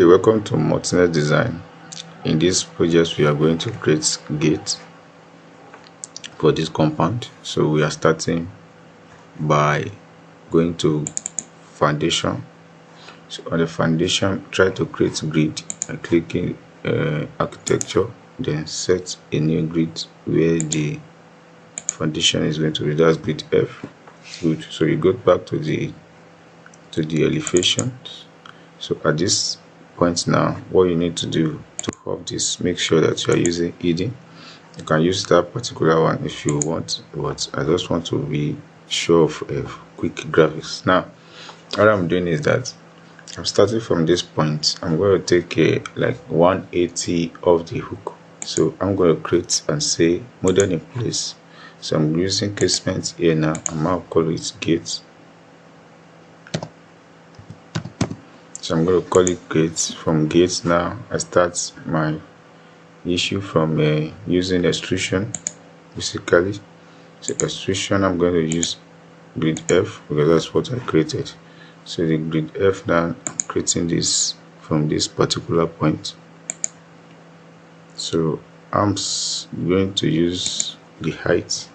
Welcome to Multinet Design. In this project we are going to create gate for this compound. So we are starting by going to foundation. So on the foundation, try to create grid by clicking architecture, then set a new grid where the foundation is going to be, that's grid F. Good. So you go back to the elevation. So at this point now, what you need to do to have this, make sure that you are using ED. You can use that particular one if you want, but I just want to be sure of quick graphics. Now what I'm doing is that I'm starting from this point. I'm going to take a like 180 of the hook. So I'm going to create and say model in place. So I'm using casement here now. I'm going to call it gate. So I'm going to call it gate. From gate now, I start my issue from using extrusion, basically. So extrusion, I'm going to use grid F because that's what I created. So the grid F now, I'm creating this from this particular point. So I'm going to use the height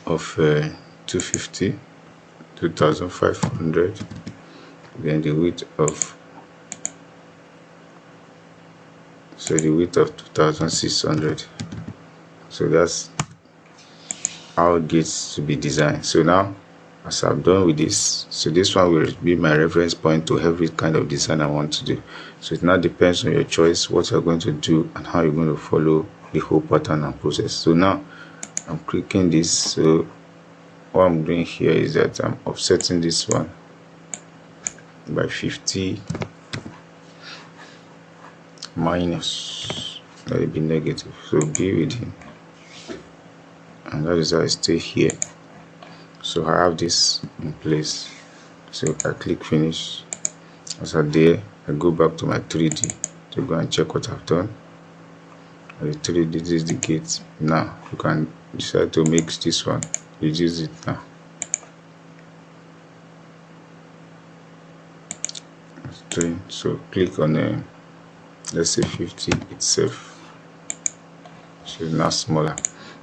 of 250, 2500. Then the width of, so the width of 2600. So that's how gates to be designed. So now as I'm done with this, so this one will be my reference point to every kind of design I want to do. So it now depends on your choice what you're going to do and how you're going to follow the whole pattern and process. So now I'm clicking this. So what I'm doing here is that I'm offsetting this one by 50 minus, let it be negative, so be reading, and that is how I stay here. So I have this in place. So I click finish. As I there, I go back to my 3D to go and check what I've done. And the 3D, this is the gate. Now you can decide to make this one, reduce it now. So click on let's say 50 itself, so it's now smaller.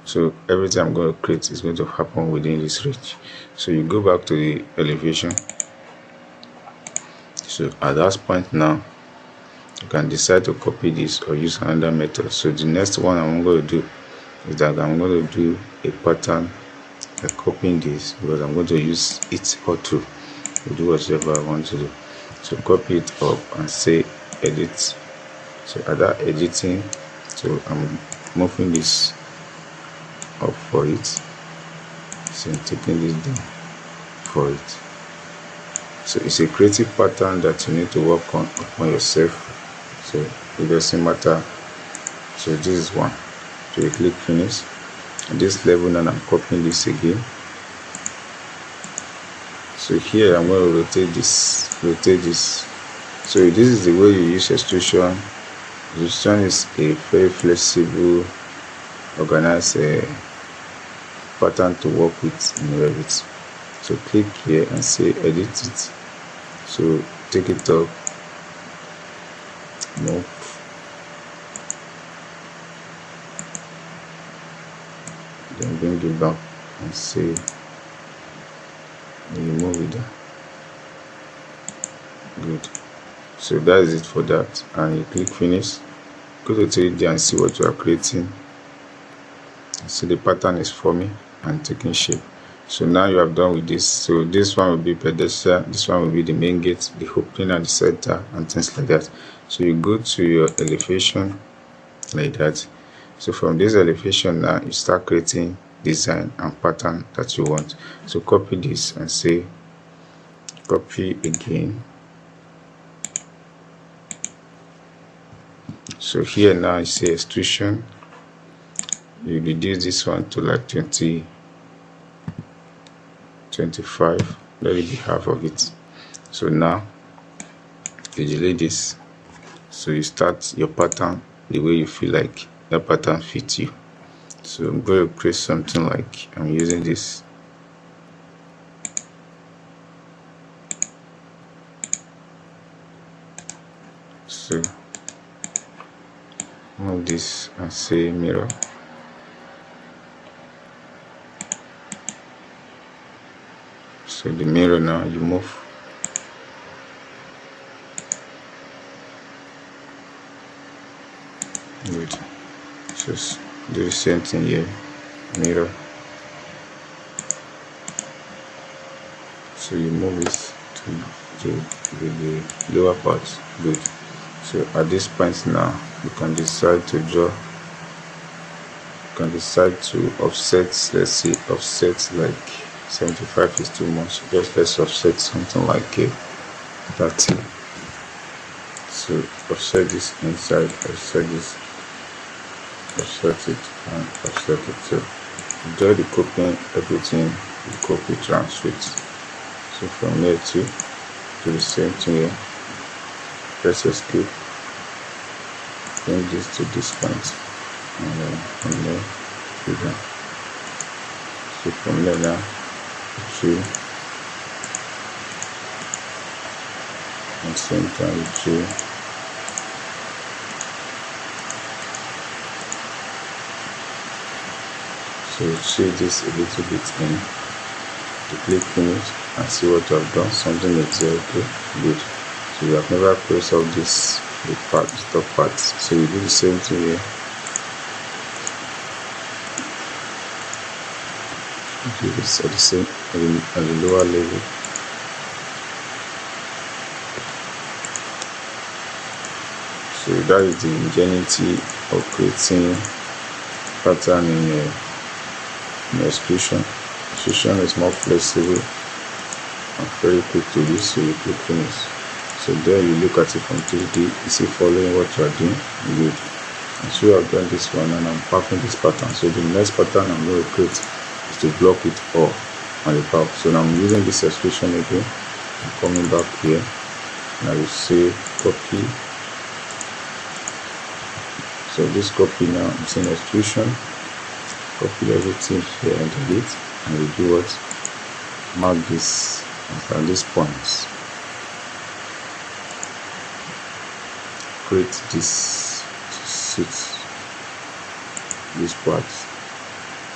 So everything I'm going to create is going to happen within this range. So you go back to the elevation. So at that point now, you can decide to copy this or use another method. So the next one I'm going to do is that I'm going to do a pattern by copying this, because I'm going to use it or to do whatever I want to do. So copy it up and say edit. So at that editing, so I'm moving this up for it. So I'm taking this down for it. So it's a creative pattern that you need to work on upon yourself. So it doesn't matter. So this is one. So you click finish. At this level now, I'm copying this again. So here I'm going to rotate this. So this is the way you use extrusion. Extrusion is a very flexible, organized pattern to work with in Revit. So click here and say edit it. So take it up, move, then bring it back and say remove it down. Good. So that is it for that, and you click finish. Go to 3D and see what you are creating. So the pattern is forming and taking shape. So now you have done with this. So this one will be pedestrian, this one will be the main gate, the opening at the center, and things like that. So you go to your elevation like that. So from this elevation now, you start creating design and pattern that you want. So copy this and say copy again. So here now you say extrusion, you reduce this one to like 20, 25, let it be half of it. So now you delete this. So you start your pattern the way you feel like that pattern fits you. So I'm going to create something like I'm using this. So move this and say mirror. So the mirror now you move. Good. Just do the same thing here. Mirror. So you move it to the lower part. Good. So at this point now you can decide to draw. You can decide to offset. Let's say offset like 75 is too much. Just let's offset something like 30. So offset this inside, offset this, offset it, and offset it. So draw the copying, everything you copy, transfer it. So from here to do the same thing here. Press escape. Bring this to this point, and then from there to that. So from there now to at the same time to so shade this a little bit in. To click finish and see what you have done. Something is there. Okay, good. So you have never closed out this the part, the top part. So you do the same thing here. Do this at the same at the lower level. So that is the ingenuity of creating pattern in extrusion. Extrusion is more flexible and very quick to use, so you click finish. So there you look at it from 3D, you see following what you are doing. Good. And so I've done this one and I'm packing this pattern. So the next pattern I'm going to create is to block it all on the top. So now I'm using this extrusion again. I'm coming back here and I will say copy. So this copy now, I'm saying extrusion, copy everything here and delete, and we do what? Mark this at these points. Create this to suit this part.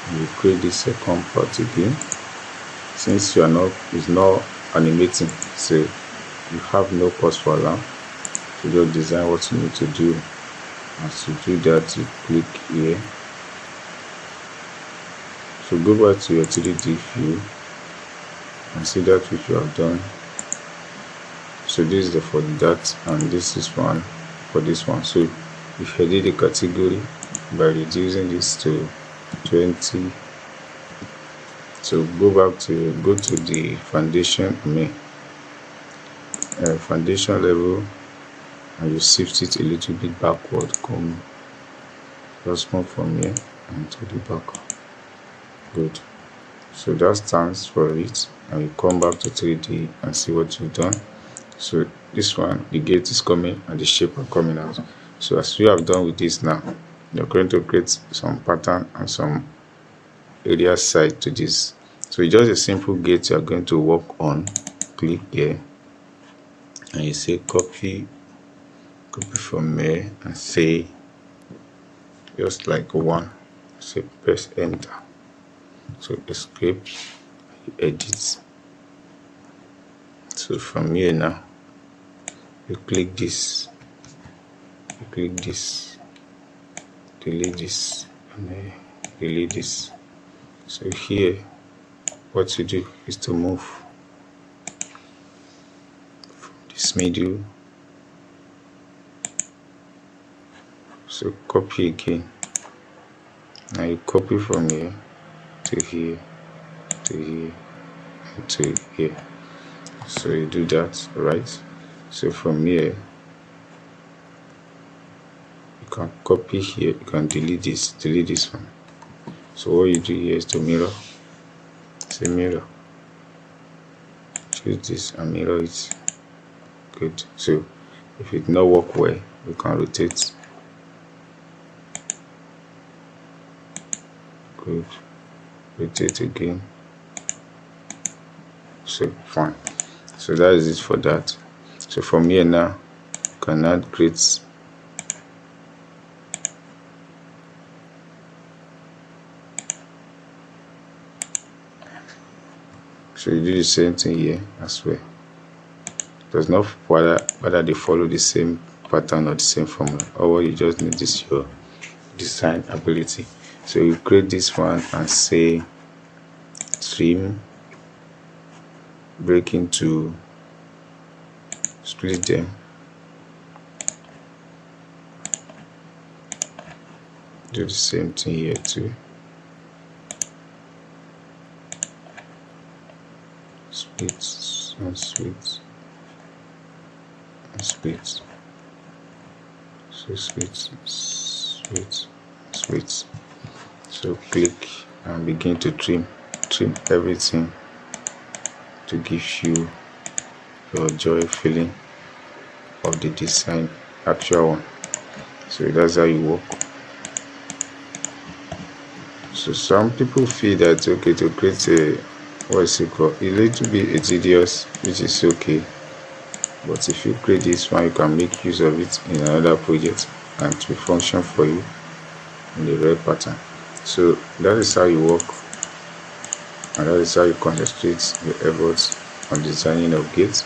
And we create this second part again. Since you are not, it's not animating, so you have no pause for alarm. So just design what you need to do. As you do that, you click here. So go back to your 3D view and see that which you have done. So this is for that, and this is one for this one. So if you edit the category by reducing this to 20, so go to the foundation, foundation level, and you shift it a little bit backward. Come just move from here and to the back. Good. So that stands for it, and you come back to 3D and see what you've done. So this one, the gate is coming and the shape are coming out. So as you have done with this now, you're going to create some pattern and some area side to this. So it's just a simple gate you're going to work on. Click here and you say copy from here and say just like one. So press enter. So escape, edit. So from here now you click this, delete this, and delete this. So here what you do is to move from this middle. So copy again. Now you copy from here to here, to here, and to here. So you do that, right? So from here you can copy here, you can delete this one. So what you do here is to mirror. Say mirror. Choose this and mirror it. Good. So if it not work well, you can rotate. Good. Rotate again. So fine. So that is it for that. So from here now can now create so you do the same thing here as well. It does not whether they follow the same pattern or the same formula. Or what you just need is your design ability. So you create this one and say trim, break into, split them, do the same thing here too, split and split and split, so split. So click and begin to trim everything to give you your joy feeling of the design, actual one. So that's how you work. So some people feel that okay, to create a what's it called, a little bit tedious, which is okay, but if you create this one, you can make use of it in another project and to function for you in the right pattern. So that is how you work, and that is how you concentrate your efforts on designing of gates.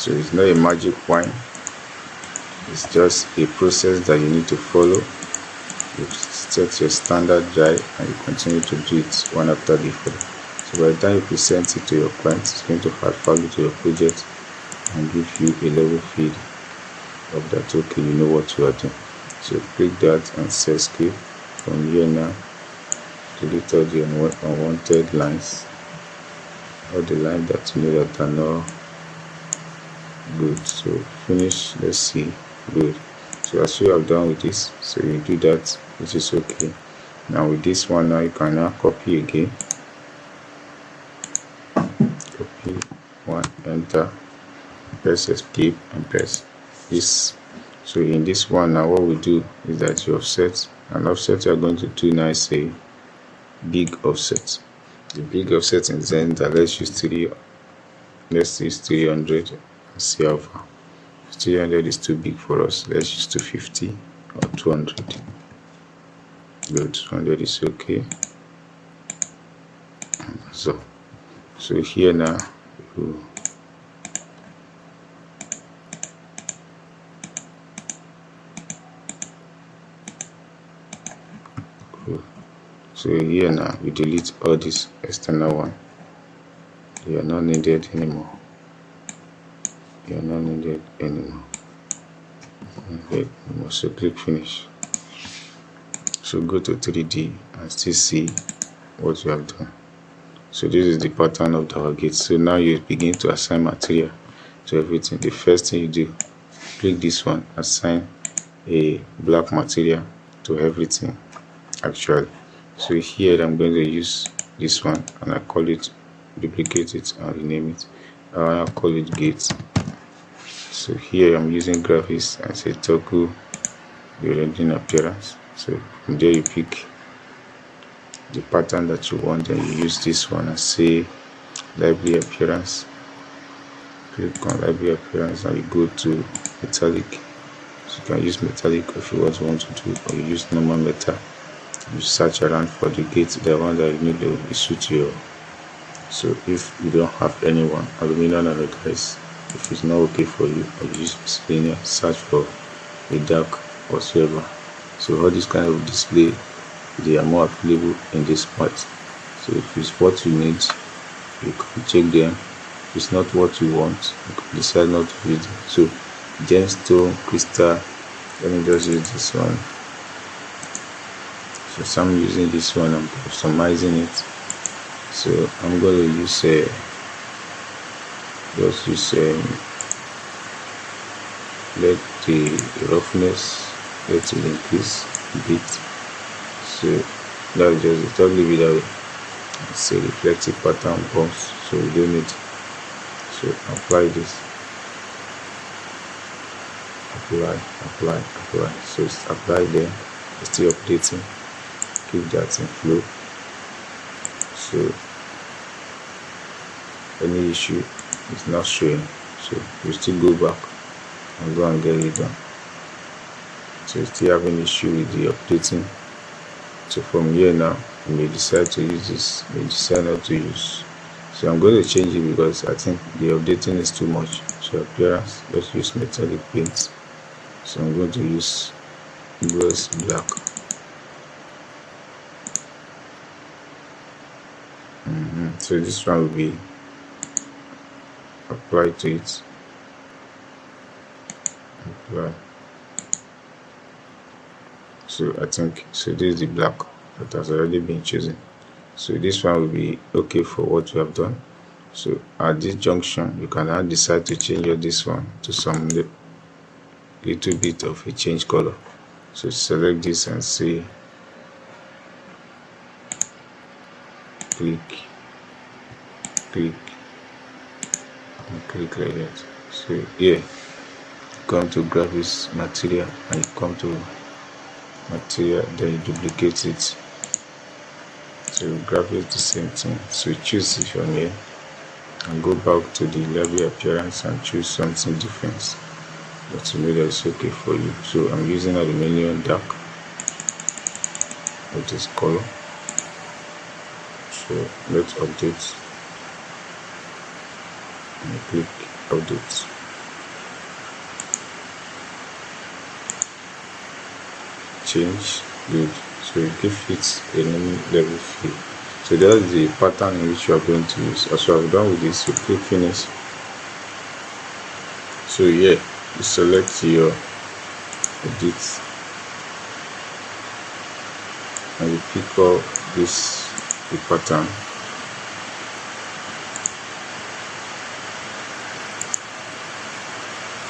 So it's not a magic wine, it's just a process that you need to follow. You set your standard dry and you continue to do it one after the other. So by the time you present it to your client, it's going to add value to your project and give you a level feed of that. Okay, you know what you are doing. So click that and set escape. From here now, delete all the unwanted lines, all the lines that you know that are not good. So finish. Let's see. Good. So as you have done with this, so you do that, which is okay. Now with this one, now you can now copy again. Copy one, enter, press escape and press this. So in this one now, what we do is that you offset, and offset you are going to do now is a big offset. The big offset in the sense that let's use 300 and see how far. 300 is too big for us. Let's use 250 or 200. Good, 200 is okay. So here now you so here now we delete all this external one. They are not needed anymore. They are not needed anymore. Okay, so click finish. So go to 3D and still see what you have done. So this is the pattern of our gate. So now you begin to assign material to everything. The first thing you do, click this one, assign a black material to everything actually. So here I'm going to use this one and I call it, duplicate it and rename it. I'll call it gate. So here I'm using graphics and say toggle the rendering appearance. So from there you pick the pattern that you want, and you use this one and say library appearance. Click on library appearance and you go to metallic. So you can use metallic if you want to do, or you use normal metal. You search around for the gate, the one that you need to suit you. So if you don't have anyone, aluminum anodized, if it's not okay for you, or you use miscellaneous, search for a dark or silver. So all this kind of display, they are more available in this part. So if it's what you need, you can check them. If it's not what you want, you can decide not to use them. So gemstone, crystal, let me just use this one. So I'm using this one, I'm customizing it. So I'm going to use let the roughness, let it increase a bit. So that's just it. Don't leave it that way. It's a reflective pattern box, so we don't need. So apply this. Apply. So it's applied there. It's still updating. Keep that in flow. So any issue, it's not showing, so we still go back and go and get it done. So you still having issue with the updating. So from here now, you may decide to use this, you may decide not to use. So I'm going to change it because I think the updating is too much. So appearance, let's use metallic paint. So I'm going to use gloss black. So this one will be applied to it. Apply. So I think, so this is the black that has already been chosen. So this one will be okay for what we have done. So at this junction, you can now decide to change this one to some little bit of a change color. So select this and say click and click like that. So here, come to graphics material and you come to material, then you duplicate it. So graphics the same thing. So choose it from here and go back to the lobby appearance and choose something different that to me that is okay for you. So I'm using aluminium dark with this color. So let's update and click update. Change, good. So you give it a new level fill. So that's the pattern in which you are going to use. As you have done with this, you click finish. So here you select your edit and you pick up this the pattern.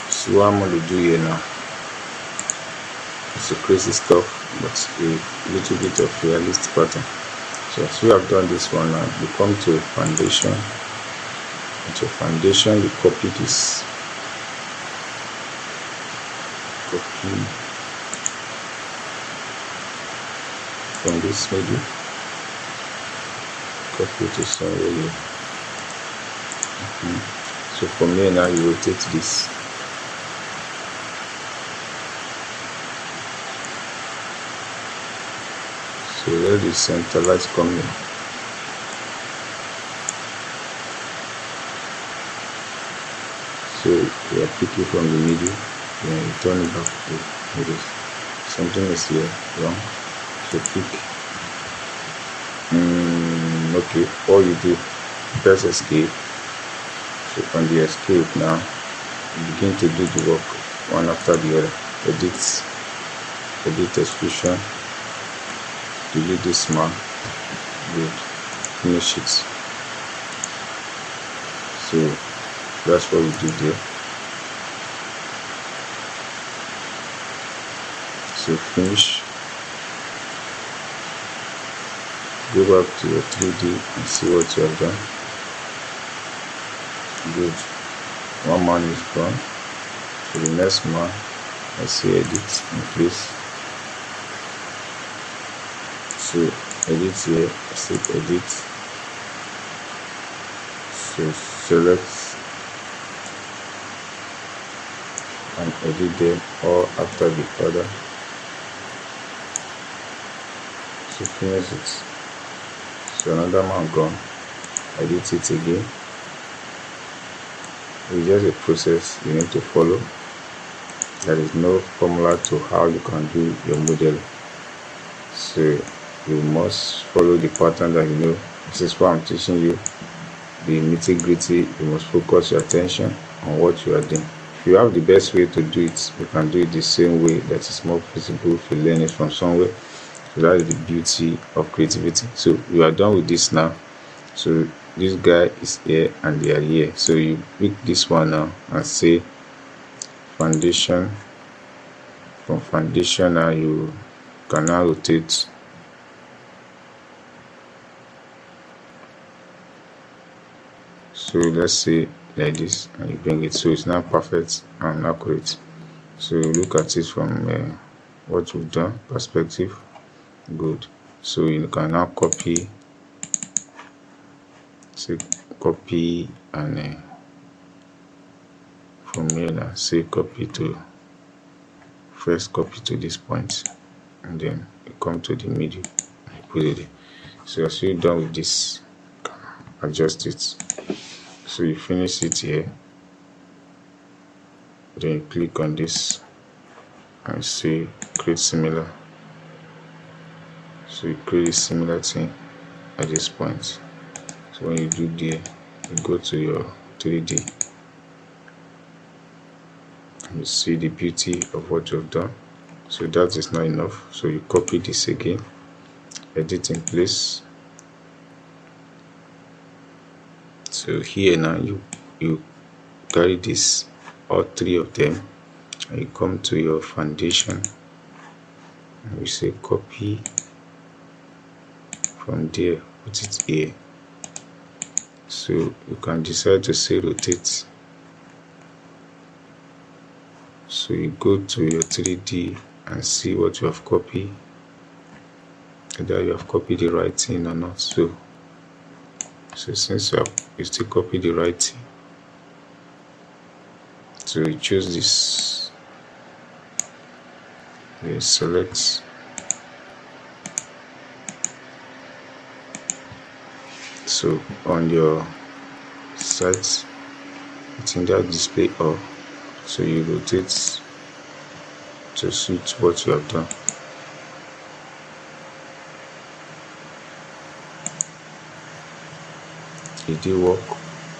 So what I'm going to do here now, it's a crazy stuff, but a little bit of realistic pattern. So as we have done this one now, you come to foundation. With your foundation, you copy this. Copy from this middle. Copy to somewhere here. So from here now, you rotate this. So let the center light come in. So we are picking from the middle, then you turn it back to middle. Something is here wrong. So pick. Okay, all you do, press escape. So on the escape now, you begin to do the work one after the other. Edit exclusion. Delete this man, good, finish it. So that's what we do there. So finish, go back to your 3D and see what you have done. Good, one man is gone. So the next man, I see edit in place. So edit here, select edit. So select and edit them all after the other. So finish it. So another man gone. Edit it again. It's just a process you need to follow. There is no formula to how you can do your model. So you must follow the pattern that you know. This is why I'm teaching you the nitty-gritty. You must focus your attention on what you are doing. If you have the best way to do it, you can do it the same way that is more feasible if you learn it from somewhere. So that is the beauty of creativity. So you are done with this now. So this guy is here and they are here. So you pick this one now and say foundation. From foundation now you can now rotate. So let's say like this and you bring it, so it's now perfect and accurate. So look at it from what we've done perspective. Good. So you can now copy, say copy and from here now, say copy to, first copy to this point, and then you come to the middle, put it there. So as you're done with this, adjust it. So you finish it here, then you click on this and say create similar. So you create a similar thing at this point. So when you do there, you go to your 3D, you see the beauty of what you've done. So that is not enough, so you copy this again, edit in place. So here now you carry this, all three of them, and you come to your foundation and you say copy from there, put it here. So you can decide to say rotate. So you go to your 3D and see what you have copied, whether you have copied the right thing or not. So since you still copy the right thing, so you choose this, you select, so on your site it's in that display off, so you rotate to suit what you have done. It did work,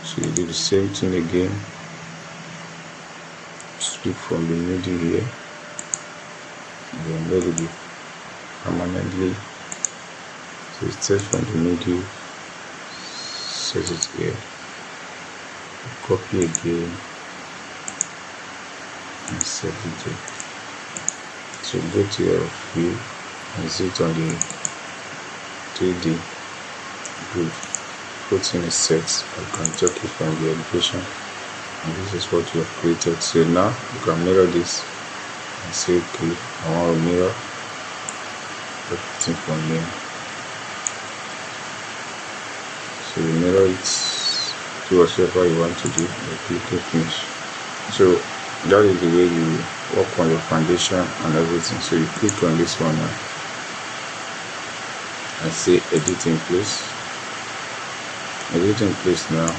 so you do the same thing again. Speak from the middle here, then let it be permanently. So it starts from the middle, set it here, copy again and set it there. So go to your view and see it on the 3D. Good. Put in a set, you can check it from the elevation, and this is what you have created. So now you can mirror this and say okay, I want to mirror everything from here. So you mirror it, do whatever you want to do, and click finish. So that is the way you work on your foundation and everything. So you click on this one now and say edit in place. Edit in place now,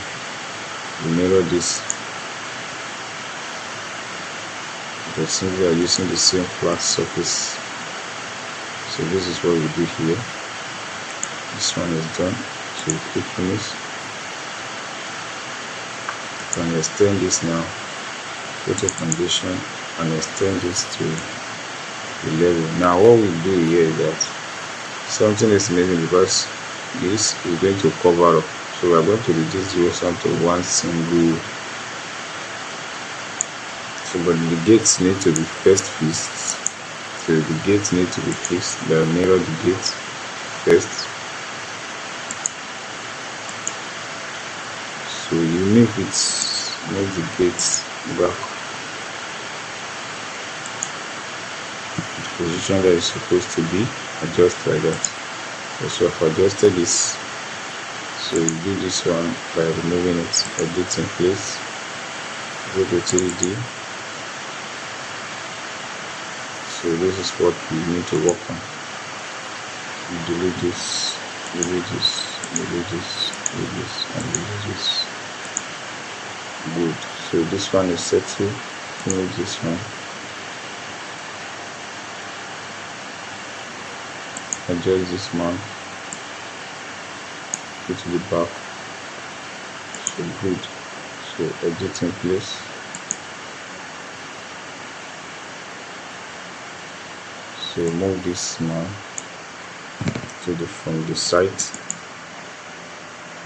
you mirror this, because since we are using the same flat surface, so this is what we do here. This one is done, so you click finish. You can extend this now, go to foundation and extend this to the level. Now what we do here is that something is missing, because this is going to cover up. So we are going to reduce the duration to one single. So but the gates need to be first fixed. So the gates need to be fixed. They mirror the gates first. So you move the gates back the position that is supposed to be, adjust like that. So I've adjusted this. So you do this one by removing it, edit in place, go to 3D. So this is what you need to work on. You delete this, delete this, delete this, delete this, and delete this. Good. So this one is set to finish this one. Adjust this one. Go to the back. So good. So edit in place. So move this now to from the site.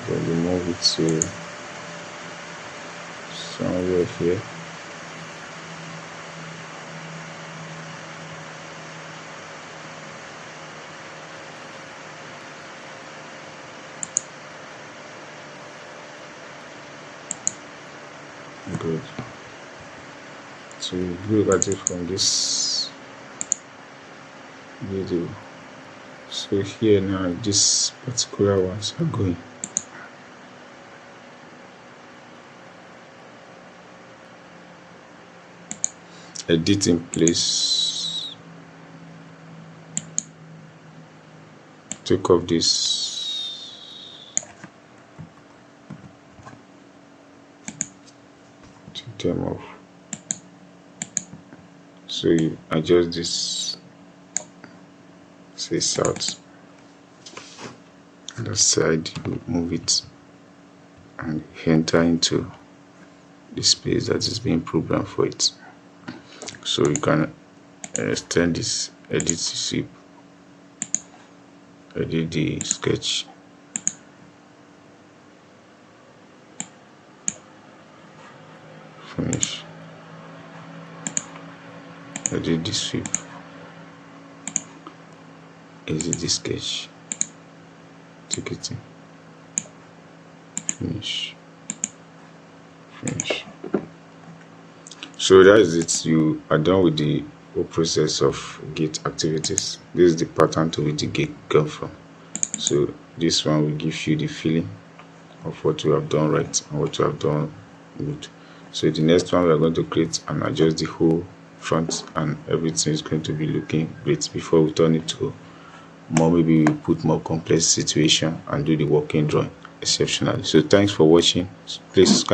Then we move it to somewhere here. Good. So look at it from this video. So here now this particular ones are going. edit in place, take off this, take them off. So you adjust this, say south, the side, you move it and enter into the space that is being programmed for it. So you can extend this, edit the sweep, edit the sketch, finish, edit the sweep, edit the sketch, take it in, finish. So that is it. You are done with the whole process of gate activities. This is the pattern to which the gate comes from. So this one will give you the feeling of what you have done right and what you have done good. So the next one, we are going to create and adjust the whole front, and everything is going to be looking great before we turn it to more, maybe we put more complex situation and do the working drawing exceptionally. So thanks for watching. Please